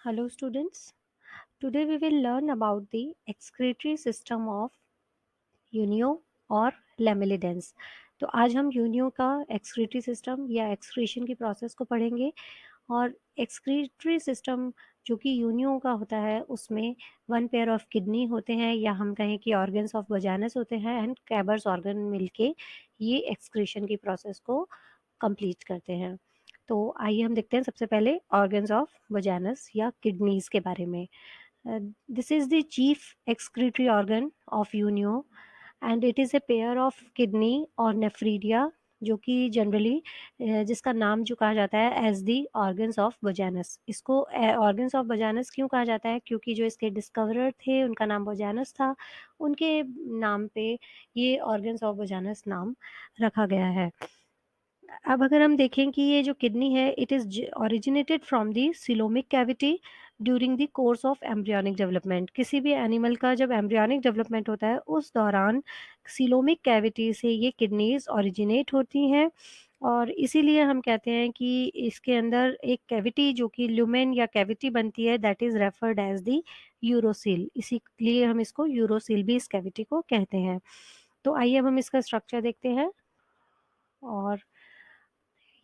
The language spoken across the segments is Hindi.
Hello students. Today we will learn about the excretory system of Unio और लेमिलिडेंस। तो आज हम यूनियो का एक्सक्रीटरी सिस्टम या एक्सक्रीशन की प्रोसेस को पढ़ेंगे। और एक्सक्रीटरी सिस्टम जो कि यूनियो का होता है उसमें वन पेयर ऑफ किडनी होते हैं या हम कहें कि ऑर्गन्स ऑफ वजानस होते हैं एंड कैबर्स ऑर्गन मिलके ये एक्सक्रीशन की प्रोसेस को कंप्लीट करते हैं। तो आइए हम देखते हैं सबसे पहले ऑर्गन्स ऑफ वजानस या किडनीज के बारे में। This is the chief excretory organ of Unio and it is a pair of kidney और नेफ्रीडिया जो कि जनरली जिसका नाम जो कहा जाता है एज दी ऑर्गन्स ऑफ वजानस। इसको ऑर्गन्स ऑफ वजानस क्यों कहा जाता है? क्योंकि जो इसके डिस्कवरर थे उनका नाम वजानस था, उनके नाम पे ये ऑर्गन्स ऑफ वजानस नाम रखा गया है। अब अगर हम देखें कि ये जो किडनी है it is originated from the coelomic cavity during the course of embryonic development. किसी भी एनिमल का जब एम्ब्रियोनिक डेवलपमेंट होता है उस दौरान सिलोमिक कैविटी से ये किडनीज ओरिजिनेट होती हैं और इसीलिए हम कहते हैं कि इसके अंदर एक कैविटी जो कि ल्यूमेन या कैविटी बनती है that is referred as the urosil. इसीलिए हम इसको यूरोसिल भी इस कैविटी को कहते हैं। तो आइए अब हम इसका स्ट्रक्चर देखते हैं और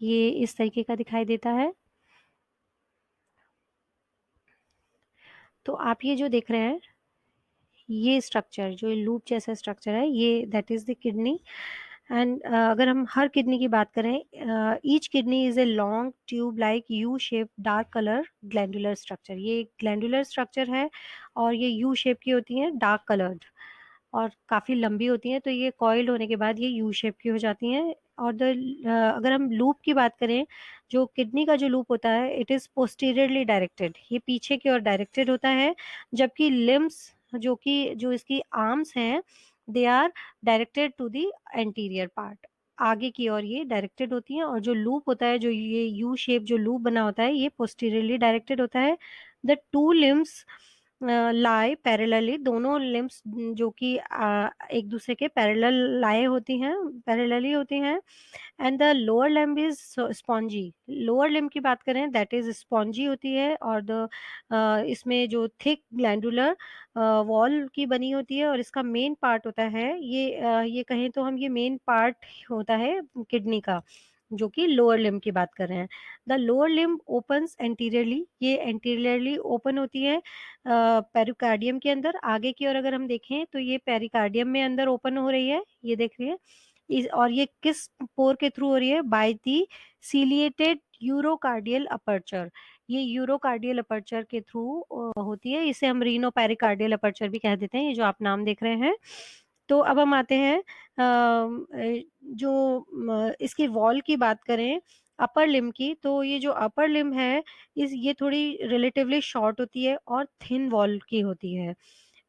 ये इस तरीके का दिखाई देता है। तो आप ये जो देख रहे हैं ये स्ट्रक्चर जो लूप जैसा स्ट्रक्चर है ये that is the kidney. And अगर हम हर किडनी की बात करें each kidney is a long tube like U shape dark colour glandular structure. ये ग्लैंडुलर स्ट्रक्चर है और ये यू शेप की होती हैं, डार्क कलर्ड और काफ़ी लंबी होती हैं। तो ये कॉइल्ड होने के बाद ये यू शेप की हो जाती हैं। और अगर हम लूप की बात करें, जो किडनी का जो लूप होता है इट इज़ पोस्टीरियरली डायरेक्टेड, ये पीछे की ओर डायरेक्टेड होता है। जबकि लिम्स जो इसकी आर्म्स हैं they are directed to the anterior part, आगे की ओर ये डायरेक्टेड होती हैं। और जो लूप होता है, जो ये यू शेप जो लूप बना होता है, ये पोस्टीरियरली डायरेक्टेड होता है। The two limbs lie parallelly, दोनों लिम्स जो कि एक दूसरे के पैरेलल लाए होती हैं, पैरेलली होती हैं। And the lower limb is spongy. Lower limb की बात करें दैट इज स्पॉन्जी होती है और इसमें जो थिक ग्लैंडुलर वॉल की बनी होती है और इसका मेन पार्ट होता है ये कहें तो हम ये मेन पार्ट होता है किडनी का, जो कि लोअर लिम्ब की बात कर रहे हैं। The lower limb opens anteriorly, ये एंटीरियरली ओपन होती है पेरिकार्डियम के अंदर। आगे की ओर अगर हम देखें तो ये पेरिकार्डियम में अंदर ओपन हो रही है, ये देख रही है। और ये किस पोर के थ्रू हो रही है? By the ciliated urocardial aperture. ये यूरोकार्डियल अपर्चर के थ्रू होती है। इसे हम रीनो पेरिकार्डियल अपर्चर भी कह देते हैं, ये जो आप नाम देख रहे हैं। तो अब हम आते हैं इसकी वॉल की बात करें अपर लिम्ब की, तो ये जो अपर लिम्ब है ये थोड़ी रिलेटिवली शॉर्ट होती है और थिन वॉल की होती है।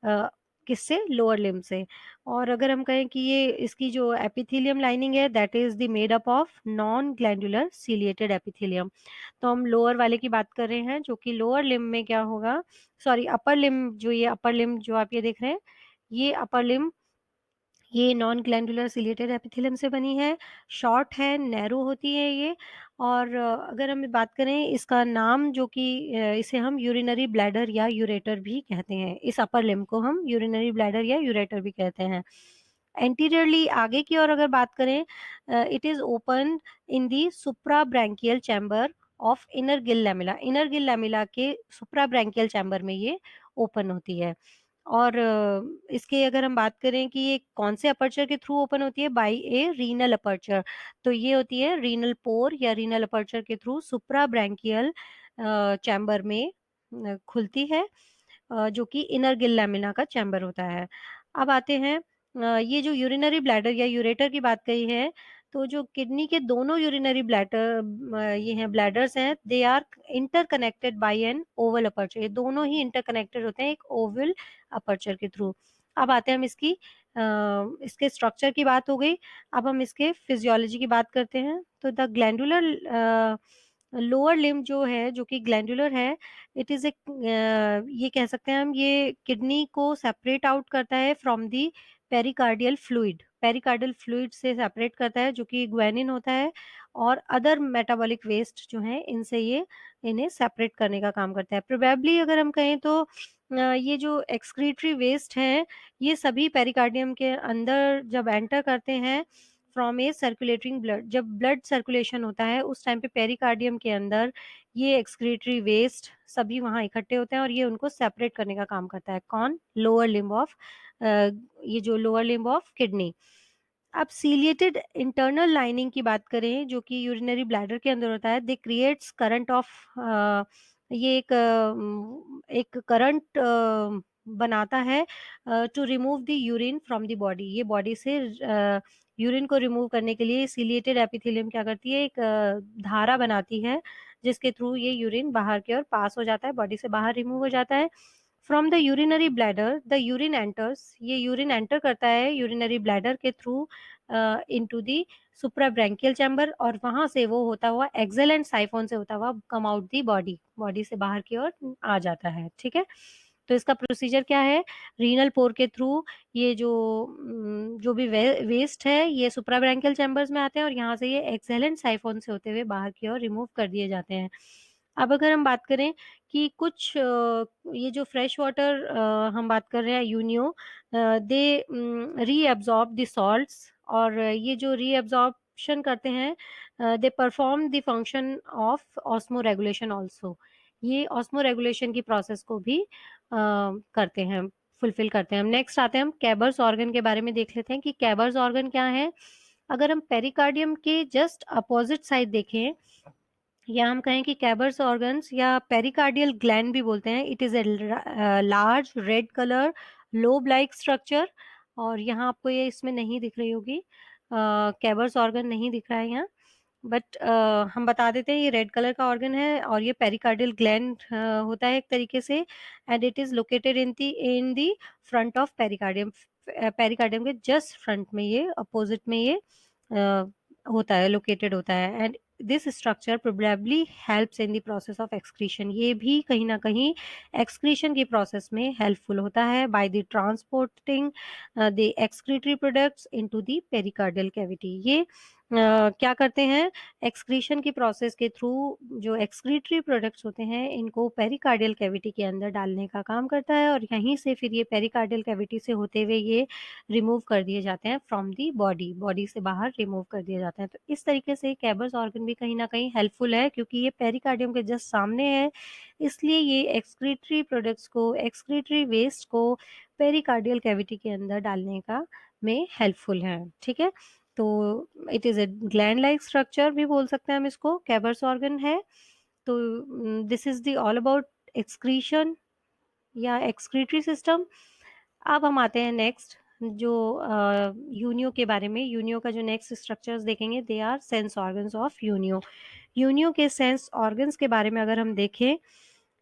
अ, किससे? लोअर लिम्ब से। और अगर हम कहें कि ये इसकी जो एपिथेलियम लाइनिंग है that is the made up of non glandular ciliated epithelium. तो हम लोअर वाले की बात कर रहे हैं जो कि लोअर लिम्ब में क्या होगा, सॉरी अपर लिम्ब, जो ये अपर लिम्ब जो आप ये देख रहे हैं ये अपर लिम्ब ये नॉन ग्लैंडुलर सिलिएटेड एपिथेलियम से बनी है, शॉर्ट है, नैरो होती है ये। और अगर हम बात करें इसका नाम जो कि इसे हम यूरिनरी ब्लैडर या यूरेटर भी कहते हैं, इस अपर लिम्ब को हम यूरिनरी ब्लैडर या यूरेटर भी कहते हैं। एंटीरियरली आगे की ओर अगर बात करें it is open in the supra branchial chamber of inner Gill lamella. Inner Gill lamella के सुप्रा ब्रैंकियल चैम्बर में ये ओपन होती है। और इसके अगर हम बात करें कि ये कौन से अपर्चर के थ्रू ओपन होती है, बाय ए रीनल अपर्चर। तो ये होती है रीनल पोर या रीनल अपर्चर के थ्रू सुप्रा ब्रैंकियल चैम्बर में खुलती है, जो कि इनर गिल लैमिना का चैम्बर होता है। अब आते हैं ये जो यूरिनरी ब्लैडर या यूरेटर की बात कही है, तो जो किडनी के दोनों यूरिनरी ब्लैडर ये हैं ब्लैडर्स हैं they are interconnected by an oval aperture. ये दोनों ही इंटरकनेक्टेड होते हैं एक ओवल अपर्चर के थ्रू। अब आते हैं हम इसके स्ट्रक्चर की बात हो गई। अब हम इसके फिजियोलॉजी की बात करते हैं। तो द ग्लैंडुलर लोअर लिम्ब जो है जो कि ग्लैंडुलर है इट इज ए ये कह सकते हैं हम ये किडनी को सेपरेट आउट करता है फ्रॉम दी पेरिकार्डियल फ्लूइड से सेपरेट करता है, जो कि ग्वेनिन होता है, और अदर मेटाबॉलिक वेस्ट जो हैं इनसे ये इन्हें सेपरेट करने का काम करता है। प्रोबेबली अगर हम कहें तो ये जो एक्सक्रीटरी वेस्ट हैं, ये सभी पेरिकार्डियम के अंदर जब एंटर करते हैं फ्रॉम ए सर्कुलेटिंग ब्लड, जब ब्लड सर्कुलेशन होता है उस टाइम पे पेरिकार्डियम के अंदर ये एक्सक्रीटरी वेस्ट सभी वहाँ इकट्ठे होते हैं और ये उनको सेपरेट करने का काम करता है। कौन? लोअर लिम्ब ऑफ ये जो लोअर लिम्ब ऑफ किडनी। अब सीलिएटेड इंटरनल लाइनिंग की बात करें जो कि यूरिनरी ब्लैडर के अंदर होता है, दे क्रिएट्स करंट ऑफ ये एक करंट बनाता है to remove the urine from the body. ये बॉडी से यूरिन को रिमूव करने के लिए सीलिएटेड एपिथेलियम क्या करती है, एक धारा बनाती है जिसके थ्रू ये यूरिन बाहर की ओर पास हो जाता है, बॉडी से बाहर रिमूव हो जाता है। From the urinary bladder the urine enters, ये यूरिन एंटर करता है यूरिनरी ब्लैडर के थ्रू इनटू द सुप्राब्रैंकियल चैम्बर, और वहां से वो होता हुआ एक्सेल एंड साइफोन से होता हुआ come out the body, body से बाहर की ओर आ जाता है। ठीक है, तो इसका प्रोसीजर क्या है? रीनल पोर के थ्रू ये जो भी वेस्ट है ये सुप्राब्रैंकियल चैम्बर्स में आते हैं और यहाँ से ये एक्सेल एंड साइफोन से होते हुए बाहर की ओर रिमूव कर दिए जाते हैं। अब अगर हम बात करें कि कुछ ये जो फ्रेश वाटर हम बात कर रहे हैं Unio, they reabsorb the salts, और ये जो रीअब्सॉर्प्शन करते हैं they perform the function of osmo regulation also. ये ऑस्मो रेगुलेशन की प्रोसेस को भी करते हैं, फुलफिल करते हैं। हम नेक्स्ट आते हैं, हम कैबर्स ऑर्गन के बारे में देख लेते हैं कि कैबर्स ऑर्गन क्या है। अगर हम पेरिकार्डियम के जस्ट अपोजिट साइड देखें या हम कहें कि कैबर्स ऑर्गन्स या पेरिकार्डियल ग्लैंड भी बोलते हैं, it is a large red colour lobe like structure, और यहाँ आपको ये इसमें नहीं दिख रही होगी, कैबर्स ऑर्गन नहीं दिख रहा है यहाँ, बट हम बता देते हैं ये रेड कलर का ऑर्गन है और ये पेरिकार्डियल ग्लैंड होता है एक तरीके से, and it is located in the front of pericardium. Pericardium के जस्ट फ्रंट में ये अपोजिट में ये होता है, लोकेटेड होता है, and this structure probably helps in the process of excretion. ये भी कहीं ना कहीं एक्सक्रीशन की प्रोसेस में हेल्पफुल होता है by the transporting the excretory products into the pericardial cavity. ये क्या करते हैं, एक्सक्रीशन की प्रोसेस के थ्रू जो एक्सक्रीटरी प्रोडक्ट्स होते हैं इनको पेरिकार्डियल कैविटी के अंदर डालने का काम करता है, और यहीं से फिर ये पेरिकार्डियल कैविटी से होते हुए ये रिमूव कर दिए जाते हैं फ्रॉम दी बॉडी, बॉडी से बाहर रिमूव कर दिए जाते हैं। तो इस तरीके से कैबर्स ऑर्गन भी कहीं ना कहीं हेल्पफुल है क्योंकि ये पेरिकार्डियम के जस्ट सामने है, इसलिए ये एक्सक्रीटरी प्रोडक्ट्स को, एक्सक्रीटरी वेस्ट को पेरिकार्डियल कैविटी के अंदर डालने का में हेल्पफुल है। ठीक है, तो it is A gland like structure भी बोल सकते हैं हम इसको, कैबर्स ऑर्गन है। तो this is the all about excretion या एक्सक्रीटरी सिस्टम। अब हम आते हैं नेक्स्ट जो यूनियो के बारे में। यूनियो का जो नेक्स्ट स्ट्रक्चर्स देखेंगे they are sense organs of Unio. Unio के सेंस ऑर्गन्स के बारे में अगर हम देखें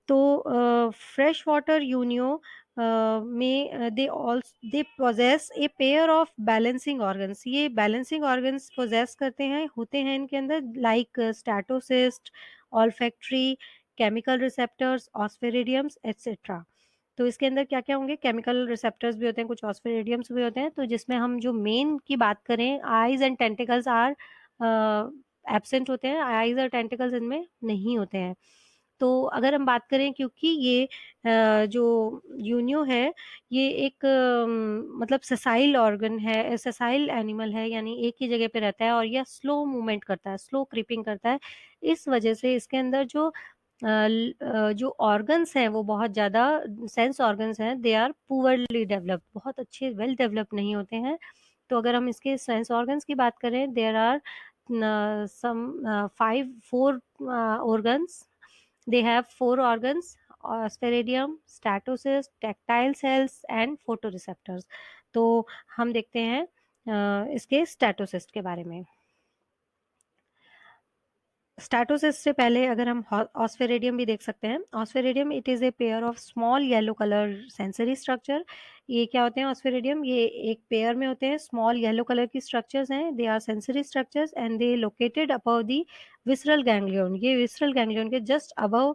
तो फ्रेश वाटर यूनियो में they possess a pair of balancing organs. ये बैलेंसिंग ऑर्गन्स पोजेस करते हैं, होते हैं इनके अंदर, like statocyst, olfactory, chemical receptors, osphradiums etcetera. तो इसके अंदर क्या-क्या होंगे, केमिकल रिसेप्टर्स भी होते हैं, कुछ ऑस्फेरिडियम्स भी होते हैं। तो जिसमें हम जो मेन की बात करें, eyes and tentacles are absent होते हैं, आईज और टेंटिकल्स इनमें नहीं होते हैं। तो अगर हम बात करें, क्योंकि ये जो यूनियो है ये एक मतलब सेसाइल ऑर्गन है, सेसाइल एनिमल है, यानी एक ही जगह पे रहता है और यह स्लो मूवमेंट करता है, स्लो क्रीपिंग करता है। इस वजह से इसके अंदर जो ऑर्गन्स हैं वो बहुत ज़्यादा, सेंस ऑर्गन्स हैं, दे आर पुअरली डेवलप्ड, बहुत अच्छे वेल डेवलप्ड नहीं होते हैं। तो अगर हम इसके सेंस ऑर्गन्स की बात करें, there are some 4 organs. They have 4 organs: sphaeridium, statocyst, tactile cells and photoreceptors. तो हम देखते हैं इसके स्टैटोसिस्ट के बारे में। स्टैटोसिस्ट से पहले अगर हम ऑस्फेरिडियम भी देख सकते हैं। Osphradium it is a pair of small yellow colour sensory structure. ये क्या होते हैं ऑस्फेरिडियम, ये एक पेयर में होते हैं, स्मॉल येलो कलर की स्ट्रक्चर्स हैं, they are sensory structures and they located above the visceral ganglion. ये विसरल गैंग्लियन के जस्ट अबव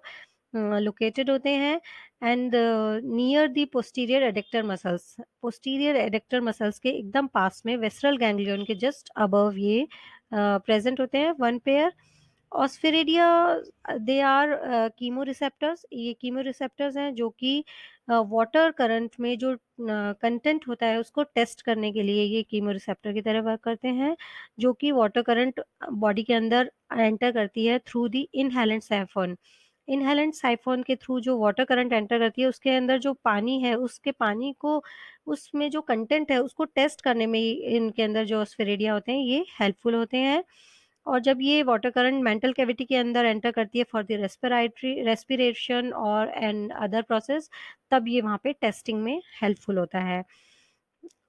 लोकेटेड होते हैं and near the posterior adductor muscles, posterior adductor muscles के एकदम पास में वेस्ट्रल गैंग्लियन के जस्ट अबव ये प्रेजेंट होते हैं, one pair. Osphradia, they are chemo receptors, ये कीमो रिसेप्टर्स हैं जो कि वाटर करंट में जो कंटेंट होता है उसको टेस्ट करने के लिए ये कीमो रिसेप्टर की तरह वर्क करते हैं, जो कि वाटर करंट बॉडी के अंदर एंटर करती है through the inhalant siphon. Inhalant siphon के थ्रू जो वाटर करंट एंटर करती है उसके अंदर जो पानी है उसके पानी को, उसमें जो कंटेंट है उसको टेस्ट करने में इनके अंदर जो स्फेरेडिया होते हैं ये हेल्पफुल होते हैं। और जब ये वाटर करंट मेंटल कैविटी के अंदर एंटर करती है फॉर द रेस्पिरेटरी रेस्पिरेशन और एंड अदर प्रोसेस, तब ये वहाँ पे टेस्टिंग में हेल्पफुल होता है।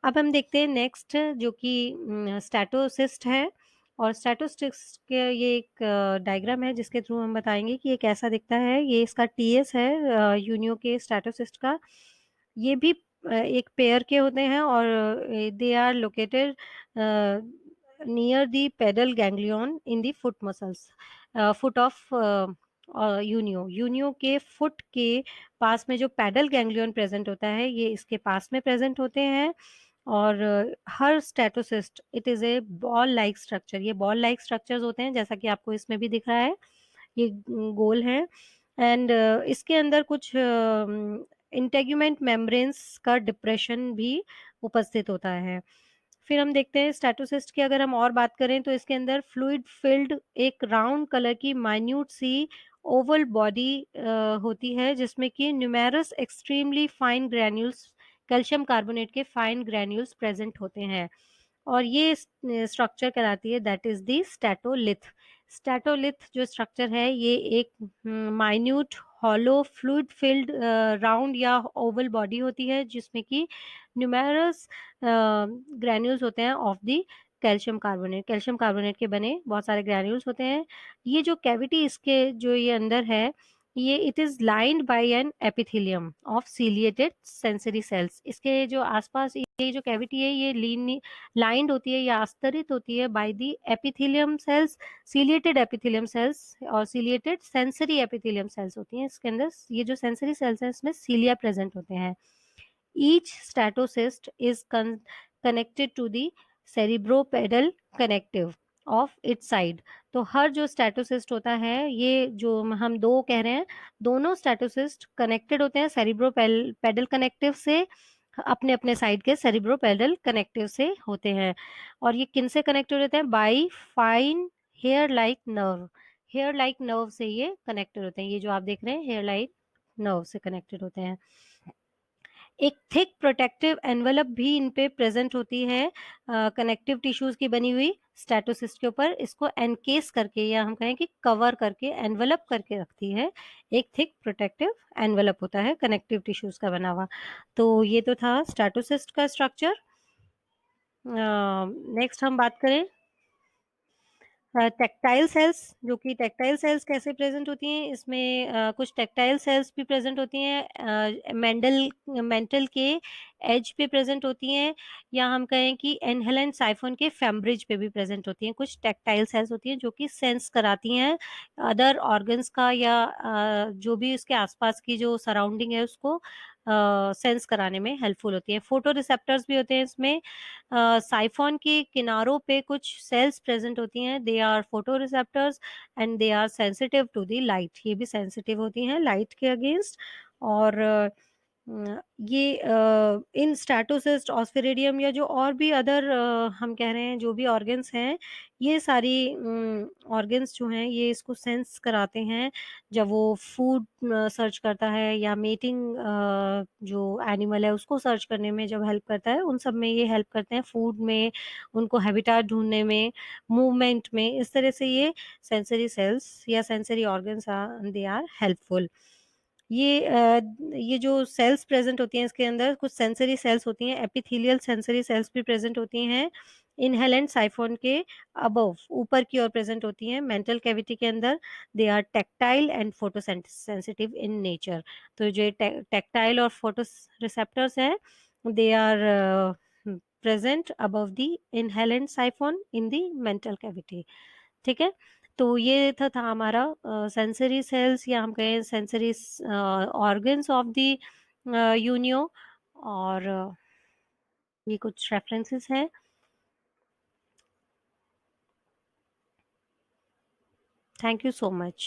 अब हम देखते हैं नेक्स्ट जो कि स्टैटोसिस्ट है, और स्टैटोसिस्ट के ये एक डायग्राम है जिसके थ्रू हम बताएंगे कि ये कैसा दिखता है। ये इसका टीएस है यूनियो के स्टैटोसिस्ट का। ये भी एक पेयर के होते हैं और they are located near the pedal ganglion in the foot muscles, foot of Unio, Unio के फुट के पास में जो पैडल गैंग्लियन प्रेजेंट होता है ये इसके पास में प्रेजेंट होते हैं। और हर statocyst it is a ball like structure, ये बॉल लाइक स्ट्रक्चर्स होते हैं जैसा कि आपको इसमें भी दिख रहा है, ये गोल है। एंड इसके अंदर कुछ इंटेग्यूमेंट मेम्ब्रेन्स का डिप्रेशन भी उपस्थित होता है। फिर हम देखते हैं स्टैटोसिस्ट की अगर हम और बात करें तो इसके अंदर फ्लूइड फिल्ड एक राउंड कलर की माइन्यूट सी ओवल बॉडी होती है जिसमें कि numerous extremely fine granules, calcium carbonate के फाइन ग्रैन्यूल्स प्रेजेंट होते हैं, और ये स्ट्रक्चर कहलाती है दैट इज दी स्टैटोलिथ। स्टैटोलिथ जो स्ट्रक्चर है ये एक minute hollow fluid filled round या ओवल बॉडी होती है जिसमें कि न्यूमेरस ग्रैन्यूल्स होते हैं ऑफ द कैल्शियम कार्बोनेट के बने बहुत सारे ग्रैन्यूल्स होते हैं। ये जो कैविटी इसके जो ये अंदर है ये it is lined by an epithelium of ciliated sensory cells, इसके जो आसपास ये जो कैविटी है ये लाइंड होती है या आस्तरित होती है by the epithelium cells, ciliated epithelium cells और सीलिएटेड सेंसरी एपिथेलियम सेल्स होती हैं इसके अंदर। ये जो सेंसरी सेल्स हैं इसमें सीलिया प्रेजेंट होते हैं। Each statocyst is connected to the cerebropedal connective of its side। तो हर जो स्टैटोसिस्ट होता है ये जो हम दो कह रहे हैं दोनों स्टैटोसिस्ट कनेक्टेड होते हैं सेरिब्रोपेडल कनेक्टिव से, अपने अपने साइड के सेरिब्रोपेडल कनेक्टिव से होते हैं। और ये किन से कनेक्टेड होते हैं? By fine hair like nerve, hair like nerve से ये कनेक्टेड होते हैं। ये जो आप देख रहे हैं हेयर लाइक नर्व से कनेक्टेड होते हैं। एक थिक प्रोटेक्टिव एनवेलप भी इन पे प्रेजेंट होती है कनेक्टिव टिश्यूज की बनी हुई स्टैटोसिस्ट के ऊपर, इसको एनकेस करके या हम कहें कि कवर करके एनवेलप करके रखती है। एक थिक प्रोटेक्टिव एनवेलप होता है कनेक्टिव टिश्यूज का बना हुआ। तो ये तो था स्टैटोसिस्ट का स्ट्रक्चर। नेक्स्ट हम बात करें टेक्टाइल सेल्स, जो कि टेक्टाइल सेल्स कैसे प्रेजेंट होती हैं इसमें कुछ टेक्टाइल सेल्स भी प्रेजेंट होती हैं मेंटल के एज पे प्रेजेंट होती हैं, या हम कहें कि एनहेलेंट साइफोन के फेम्ब्रिज पे भी प्रेजेंट होती हैं। कुछ टेक्टाइल सेल्स होती हैं जो कि सेंस कराती हैं अदर ऑर्गन्स का या जो भी उसके आसपास की जो सराउंडिंग है उसको सेंस कराने में हेल्पफुल होती है। फोटो रिसेप्टर्स भी होते हैं इसमें। साइफॉन के किनारों पे कुछ सेल्स प्रेजेंट होती हैं, they are photoreceptors and they are sensitive to the light, ये भी सेंसिटिव होती हैं लाइट के अगेंस्ट। और ये इन स्टैटोसिस्ट ऑस्फेरेडियम या जो और भी अदर हम कह रहे हैं जो भी ऑर्गन्स हैं ये सारी ऑर्गन्स जो हैं ये इसको सेंस कराते हैं जब वो फूड सर्च करता है या मेटिंग जो एनिमल है उसको सर्च करने में जब हेल्प करता है, उन सब में ये हेल्प करते हैं, फूड में, उनको हैबिटाट ढूंढने में, मूवमेंट में, इस तरह से ये सेंसरी सेल्स या sensory organs they are helpful. ये जो सेल्स प्रेजेंट होती हैं इसके अंदर कुछ सेंसरी सेल्स होती हैं, एपिथेलियल सेंसरी सेल्स भी प्रेजेंट होती हैं इनहेलेंट साइफोन के अबव ऊपर की ओर प्रेजेंट होती हैं मेंटल कैविटी के अंदर। They are tactile and photosensitive in nature. तो जो टेक्टाइल और फोटो रिसेप्टर्स हैं they are present above the inhalant siphon in the mantle cavity. ठीक है, तो ये था हमारा सेंसरी सेल्स, या हम कहें sensory organs of the Unio. और ये कुछ रेफरेंसेस हैं। Thank you so much.